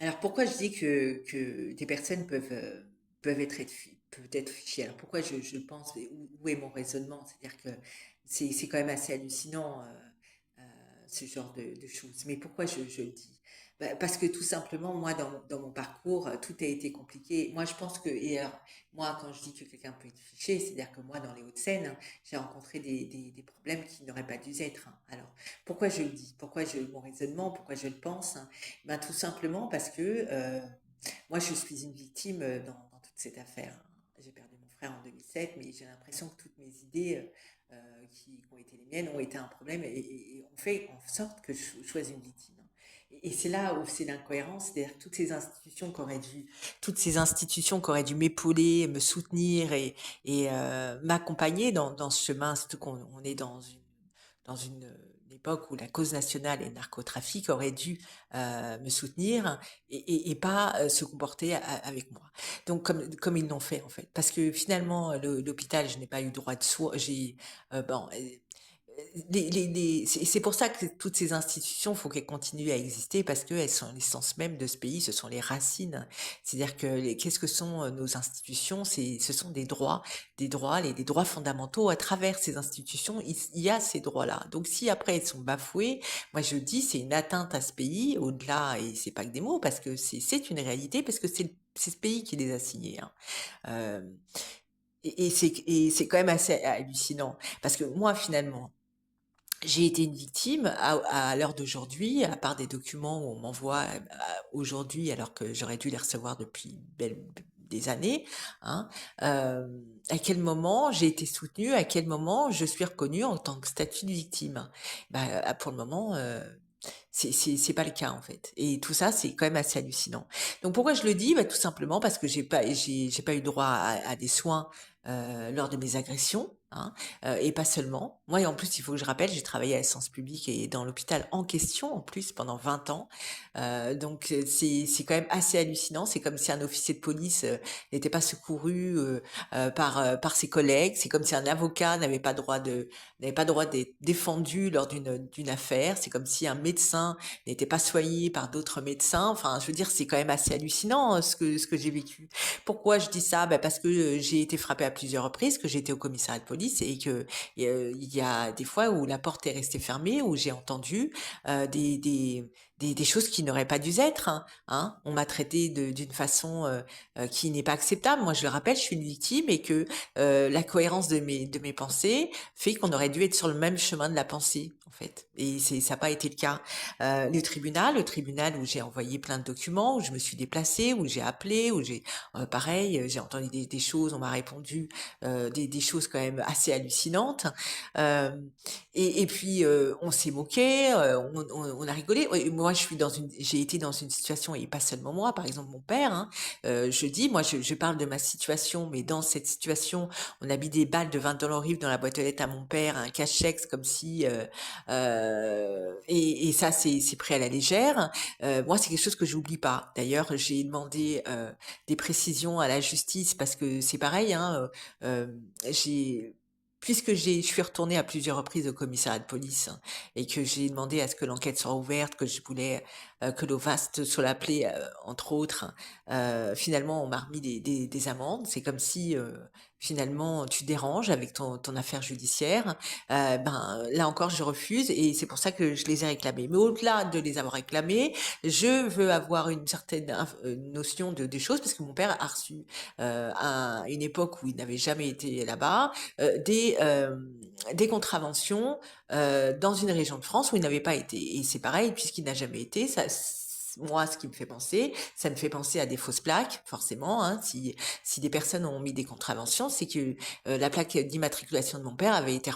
Alors pourquoi je dis que des personnes peuvent être fichées? Alors pourquoi je pense, et où est mon raisonnement? C'est-à-dire que c'est quand même assez hallucinant, ce genre de choses. Mais pourquoi je le dis? Bah, parce que tout simplement, moi, dans mon parcours, tout a été compliqué. Moi, je pense que, et alors, moi, quand je dis que quelqu'un peut être fiché, c'est-à-dire que moi, dans les Hauts-de-Seine, j'ai rencontré des problèmes qui n'auraient pas dû être, hein. Alors, pourquoi je le dis? Mon raisonnement, pourquoi je le pense? Ben, tout simplement parce que moi, je suis une victime dans toute cette affaire, hein. J'ai perdu mon frère en 2007, mais j'ai l'impression que toutes mes idées qui ont été les miennes ont été un problème et ont fait en sorte que je sois une victime. Et c'est là où c'est l'incohérence, c'est-à-dire toutes ces institutions qui auraient dû m'épauler, me soutenir et m'accompagner dans ce chemin, surtout qu'on est dans une époque où la cause nationale et le narcotrafic auraient dû me soutenir et pas se comporter avec moi. Donc comme ils l'ont fait en fait, parce que finalement l'hôpital, je n'ai pas eu droit de soins. J'ai bon. C'est pour ça que toutes ces institutions, faut qu'elles continuent à exister parce qu'elles sont l'essence même de ce pays, ce sont les racines. C'est-à-dire que qu'est-ce que sont nos institutions? Ce sont des droits fondamentaux. À travers ces institutions, il y a ces droits-là. Donc si après ils sont bafoués, moi je dis c'est une atteinte à ce pays au-delà et c'est pas que des mots parce que c'est une réalité parce que c'est ce pays qui les a signés, hein. Euh, et c'est quand même assez hallucinant parce que moi finalement j'ai été une victime à l'heure d'aujourd'hui, à part des documents où on m'envoie aujourd'hui, alors que j'aurais dû les recevoir depuis des années. Hein, à quel moment j'ai été soutenue, à quel moment je suis reconnue en tant que statut de victime. Bah, pour le moment, c'est pas le cas en fait. Et tout ça, c'est quand même assez hallucinant. Donc pourquoi je le dis? Bah, tout simplement parce que j'ai pas eu droit à des soins lors de mes agressions. Hein, et pas seulement. Moi, et en plus, il faut que je rappelle, j'ai travaillé à l'Essence publique et dans l'hôpital en question, en plus, pendant 20 ans. Donc, c'est quand même assez hallucinant. C'est comme si un officier de police n'était pas secouru par ses collègues. C'est comme si un avocat n'avait pas droit d'être défendu lors d'une affaire. C'est comme si un médecin n'était pas soigné par d'autres médecins. Enfin, je veux dire, c'est quand même assez hallucinant ce que j'ai vécu. Pourquoi je dis ça? Ben parce que j'ai été frappée à plusieurs reprises, que j'étais au commissariat de police et que il y a des fois où la porte est restée fermée, où j'ai entendu des choses qui n'auraient pas dû être. Hein. On m'a traité d'une façon qui n'est pas acceptable. Moi, je le rappelle, je suis une victime et que la cohérence de mes pensées fait qu'on aurait dû être sur le même chemin de la pensée, en fait. Et ça n'a pas été le cas. Le tribunal où j'ai envoyé plein de documents, où je me suis déplacée, où j'ai appelé, où j'ai pareil, j'ai entendu des choses, on m'a répondu des choses quand même assez hallucinantes. Euh, et puis on s'est moqué, on a rigolé. Et moi, j'ai été dans une situation et pas seulement moi. Par exemple, mon père. Hein, je dis, moi, je parle de ma situation, mais dans cette situation, on a mis des balles de 20 dans rive dans la boîte aux lettres à mon père, un cachex comme si, et ça, c'est pris à la légère. Moi, c'est quelque chose que j'oublie pas. D'ailleurs, j'ai demandé des précisions à la justice parce que c'est pareil. Hein, j'ai je suis retournée à plusieurs reprises au commissariat de police, hein, et que j'ai demandé à ce que l'enquête soit ouverte, que je voulais que l'OVAST soit appelé, entre autres. Finalement, on m'a remis des amendes. C'est comme si finalement tu déranges avec ton affaire judiciaire. Ben là encore, je refuse et c'est pour ça que je les ai réclamés. Mais au-delà de les avoir réclamés, je veux avoir une certaine notion des choses parce que mon père a reçu à une époque où il n'avait jamais été là-bas des contraventions dans une région de France où il n'avait pas été. Et c'est pareil, puisqu'il n'a jamais été, moi, ce qui me fait penser, ça me fait penser à des fausses plaques, forcément. Hein, si des personnes ont mis des contraventions, c'est que la plaque d'immatriculation de mon père avait été